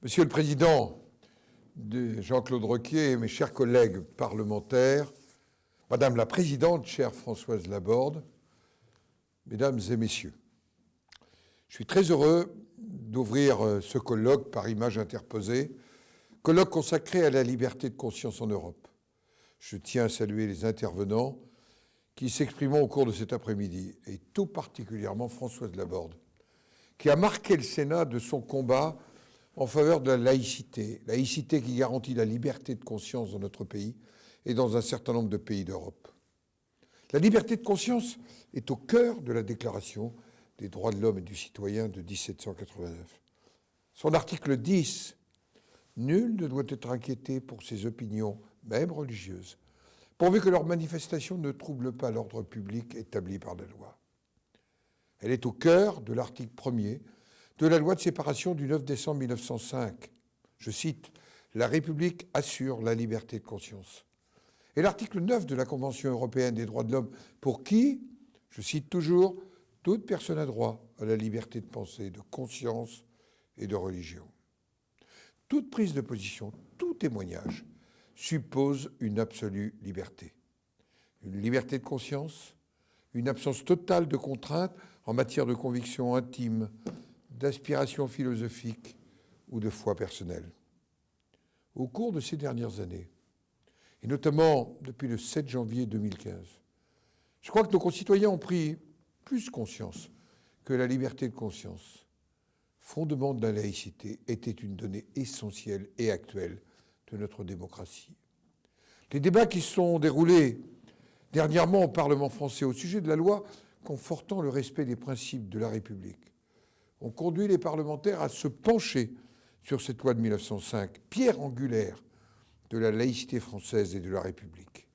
Monsieur le Président, Jean-Claude Requier, mes chers collègues parlementaires, Madame la Présidente, chère Françoise Laborde, Mesdames et Messieurs, je suis très heureux d'ouvrir ce colloque par image interposée, colloque consacré à la liberté de conscience en Europe. Je tiens à saluer les intervenants qui s'exprimeront au cours de cet après-midi, et tout particulièrement Françoise Laborde, qui a marqué le Sénat de son combat en faveur de la laïcité qui garantit la liberté de conscience dans notre pays et dans un certain nombre de pays d'Europe. La liberté de conscience est au cœur de la Déclaration des droits de l'homme et du citoyen de 1789. Son article 10, « Nul ne doit être inquiété pour ses opinions, même religieuses, pourvu que leurs manifestations ne troublent pas l'ordre public établi par la loi. » Elle est au cœur de l'article 1er de la loi de séparation du 9 décembre 1905. Je cite, « La République assure la liberté de conscience. » Et l'article 9 de la Convention européenne des droits de l'homme, pour qui, je cite toujours, « Toute personne a droit à la liberté de pensée, de conscience et de religion. » Toute prise de position, tout témoignage suppose une absolue liberté. Une liberté de conscience, une absence totale de contraintes en matière de conviction intime, d'aspiration philosophique ou de foi personnelle. Au cours de ces dernières années, et notamment depuis le 7 janvier 2015, je crois que nos concitoyens ont pris plus conscience que la liberté de conscience, fondement de la laïcité, était une donnée essentielle et actuelle de notre démocratie. Les débats qui se sont déroulés dernièrement au Parlement français au sujet de la loi confortant le respect des principes de la République ont conduit les parlementaires à se pencher sur cette loi de 1905, pierre angulaire de la laïcité française et de la République.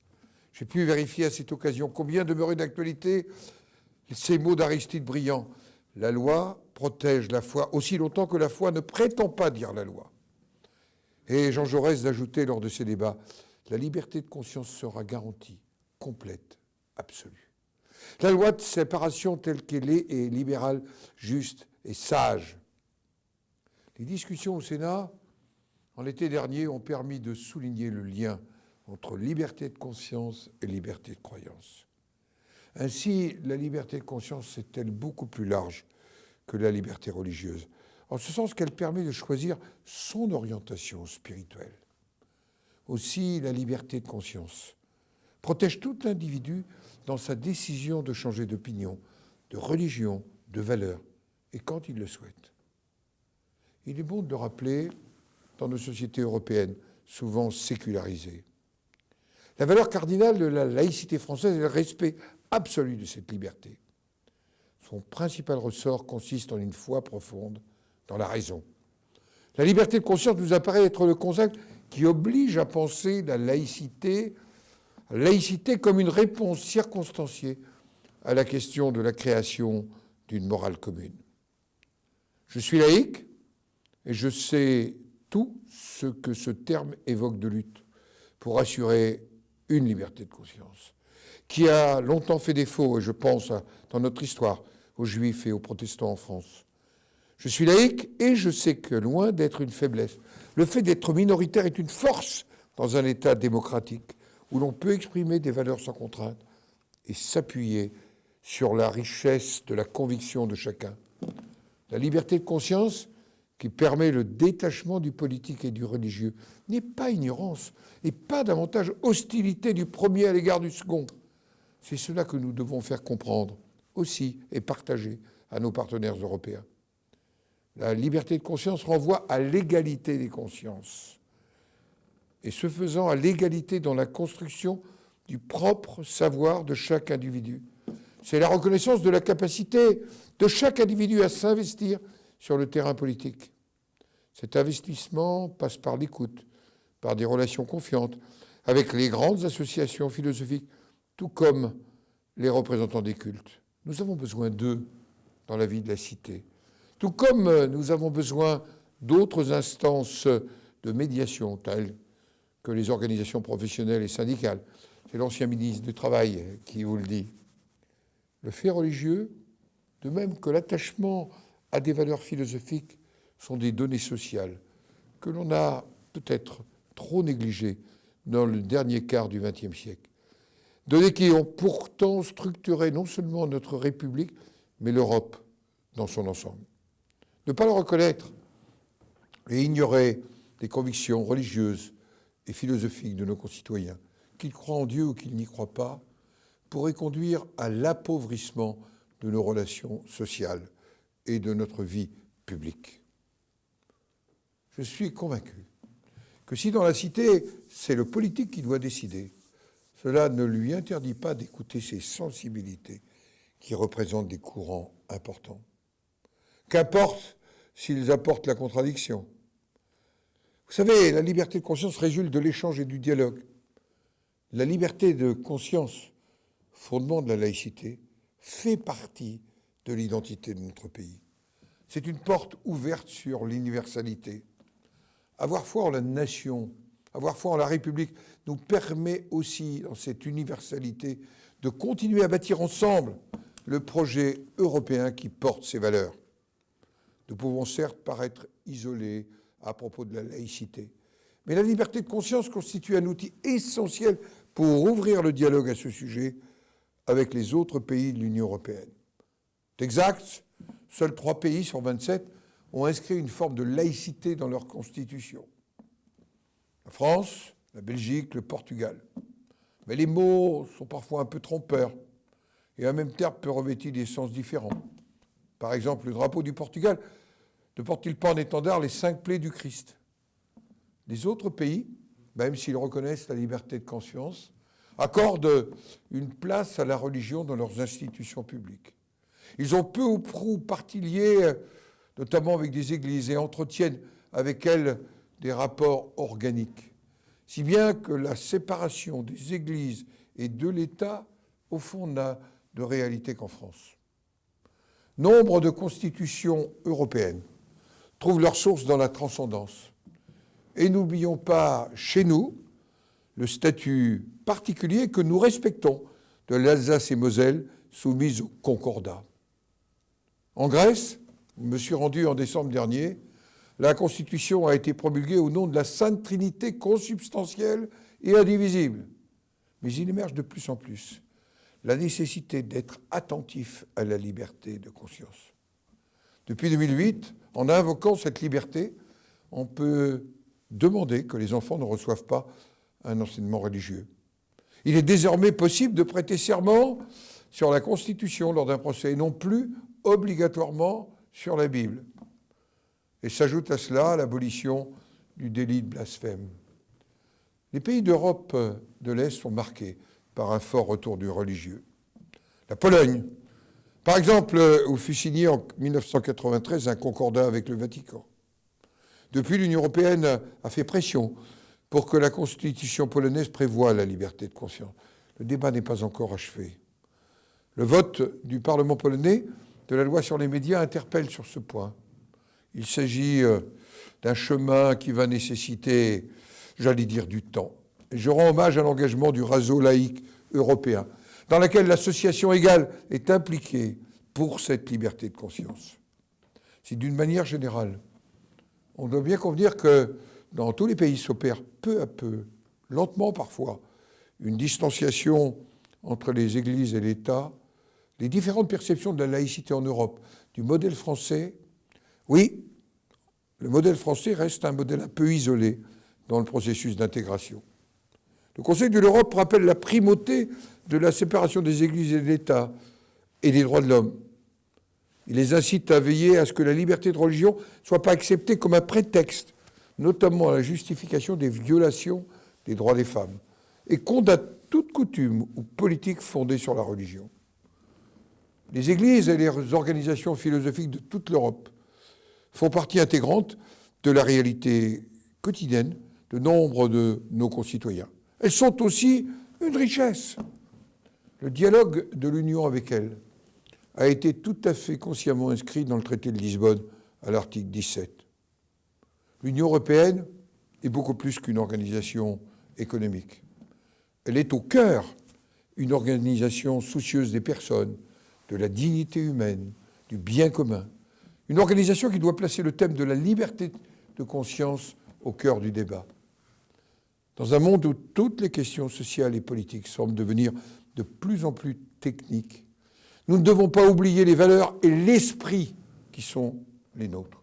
J'ai pu vérifier à cette occasion combien demeurait d'actualité ces mots d'Aristide Briand. La loi protège la foi aussi longtemps que la foi ne prétend pas dire la loi. Et Jean Jaurès d'ajouter lors de ces débats, la liberté de conscience sera garantie, complète, absolue. La loi de séparation telle qu'elle est libérale, juste et sage. Les discussions au Sénat, en l'été dernier, ont permis de souligner le lien entre liberté de conscience et liberté de croyance. Ainsi, la liberté de conscience est-elle beaucoup plus large que la liberté religieuse, en ce sens qu'elle permet de choisir son orientation spirituelle. Aussi, la liberté de conscience protège tout individu dans sa décision de changer d'opinion, de religion, de valeur, et quand il le souhaite. Il est bon de le rappeler dans nos sociétés européennes, souvent sécularisées. La valeur cardinale de la laïcité française est le respect absolu de cette liberté. Son principal ressort consiste en une foi profonde dans la raison. La liberté de conscience nous apparaît être le concept qui oblige à penser la laïcité comme une réponse circonstanciée à la question de la création d'une morale commune. Je suis laïque et je sais tout ce que ce terme évoque de lutte pour assurer une liberté de conscience qui a longtemps fait défaut, et je pense dans notre histoire, aux Juifs et aux protestants en France. Je suis laïque et je sais que, loin d'être une faiblesse, le fait d'être minoritaire est une force dans un État démocratique où l'on peut exprimer des valeurs sans contrainte et s'appuyer sur la richesse de la conviction de chacun. La liberté de conscience, qui permet le détachement du politique et du religieux, n'est pas ignorance et pas davantage hostilité du premier à l'égard du second. C'est cela que nous devons faire comprendre aussi et partager à nos partenaires européens. La liberté de conscience renvoie à l'égalité des consciences et ce faisant à l'égalité dans la construction du propre savoir de chaque individu. C'est la reconnaissance de la capacité de chaque individu à s'investir sur le terrain politique. Cet investissement passe par l'écoute, par des relations confiantes avec les grandes associations philosophiques, tout comme les représentants des cultes. Nous avons besoin d'eux dans la vie de la cité, tout comme nous avons besoin d'autres instances de médiation, telles que les organisations professionnelles et syndicales. C'est l'ancien ministre du Travail qui vous le dit. Le fait religieux, de même que l'attachement à des valeurs philosophiques, sont des données sociales que l'on a peut-être trop négligées dans le dernier quart du XXe siècle. Données qui ont pourtant structuré non seulement notre République, mais l'Europe dans son ensemble. Ne pas le reconnaître et ignorer les convictions religieuses et philosophiques de nos concitoyens, qu'ils croient en Dieu ou qu'ils n'y croient pas, pourrait conduire à l'appauvrissement de nos relations sociales et de notre vie publique. Je suis convaincu que si dans la cité, c'est le politique qui doit décider, cela ne lui interdit pas d'écouter ses sensibilités qui représentent des courants importants. Qu'importe s'ils apportent la contradiction. Vous savez, la liberté de conscience résulte de l'échange et du dialogue. La liberté de conscience, fondement de la laïcité, fait partie de l'identité de notre pays. C'est une porte ouverte sur l'universalité. Avoir foi en la nation, avoir foi en la République nous permet aussi, dans cette universalité, de continuer à bâtir ensemble le projet européen qui porte ces valeurs. Nous pouvons certes paraître isolés à propos de la laïcité, mais la liberté de conscience constitue un outil essentiel pour ouvrir le dialogue à ce sujet avec les autres pays de l'Union européenne. C'est exact, seuls 3 pays sur 27 ont inscrit une forme de laïcité dans leur constitution. La France, la Belgique, le Portugal. Mais les mots sont parfois un peu trompeurs et un même terme peut revêtir des sens différents. Par exemple, le drapeau du Portugal ne porte-t-il pas en étendard les 5 plaies du Christ? Les autres pays, même s'ils reconnaissent la liberté de conscience, accordent une place à la religion dans leurs institutions publiques. Ils ont peu ou prou partie liée, notamment avec des églises, et entretiennent avec elles des rapports organiques. Si bien que la séparation des églises et de l'État, au fond, n'a de réalité qu'en France. Nombre de constitutions européennes trouvent leur source dans la transcendance. Et n'oublions pas, chez nous, le statut particulier que nous respectons de l'Alsace et Moselle soumise au Concordat. En Grèce, où je me suis rendu en décembre dernier, la Constitution a été promulguée au nom de la Sainte Trinité consubstantielle et indivisible. Mais il émerge de plus en plus la nécessité d'être attentif à la liberté de conscience. Depuis 2008, en invoquant cette liberté, on peut demander que les enfants ne reçoivent pas un enseignement religieux. Il est désormais possible de prêter serment sur la Constitution lors d'un procès, et non plus obligatoirement sur la Bible. Et s'ajoute à cela l'abolition du délit de blasphème. Les pays d'Europe de l'Est sont marqués par un fort retour du religieux. La Pologne, par exemple, où fut signé en 1993 un concordat avec le Vatican. Depuis, l'Union européenne a fait pression pour que la constitution polonaise prévoie la liberté de conscience. Le débat n'est pas encore achevé. Le vote du Parlement polonais de la loi sur les médias interpelle sur ce point. Il s'agit d'un chemin qui va nécessiter, j'allais dire, du temps. Et je rends hommage à l'engagement du réseau laïque européen, dans lequel l'association égale est impliquée pour cette liberté de conscience. Si d'une manière générale, on doit bien convenir que dans tous les pays s'opère peu à peu, lentement parfois, une distanciation entre les églises et l'État, les différentes perceptions de la laïcité en Europe, du modèle français, oui, le modèle français reste un modèle un peu isolé dans le processus d'intégration. Le Conseil de l'Europe rappelle la primauté de la séparation des églises et de l'État et des droits de l'homme. Il les incite à veiller à ce que la liberté de religion ne soit pas acceptée comme un prétexte, notamment à la justification des violations des droits des femmes, et condamne toute coutume ou politique fondée sur la religion. Les églises et les organisations philosophiques de toute l'Europe font partie intégrante de la réalité quotidienne de nombre de nos concitoyens. Elles sont aussi une richesse. Le dialogue de l'Union avec elles a été tout à fait consciemment inscrit dans le traité de Lisbonne à l'article 17. L'Union européenne est beaucoup plus qu'une organisation économique. Elle est au cœur une organisation soucieuse des personnes, de la dignité humaine, du bien commun. Une organisation qui doit placer le thème de la liberté de conscience au cœur du débat. Dans un monde où toutes les questions sociales et politiques semblent devenir de plus en plus techniques, nous ne devons pas oublier les valeurs et l'esprit qui sont les nôtres.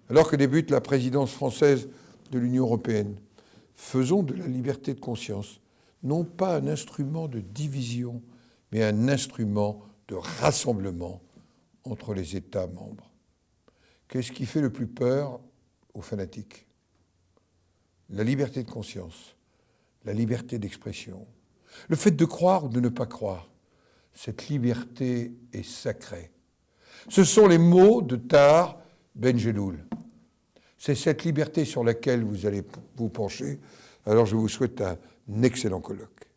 Alors que débute la présidence française de l'Union européenne, faisons de la liberté de conscience non pas un instrument de division, mais un instrument de rassemblement entre les États membres. Qu'est-ce qui fait le plus peur aux fanatiques? La liberté de conscience, la liberté d'expression, le fait de croire ou de ne pas croire. Cette liberté est sacrée. Ce sont les mots de Tahar Ben-Jelloul. C'est cette liberté sur laquelle vous allez vous pencher. Alors je vous souhaite un excellent colloque.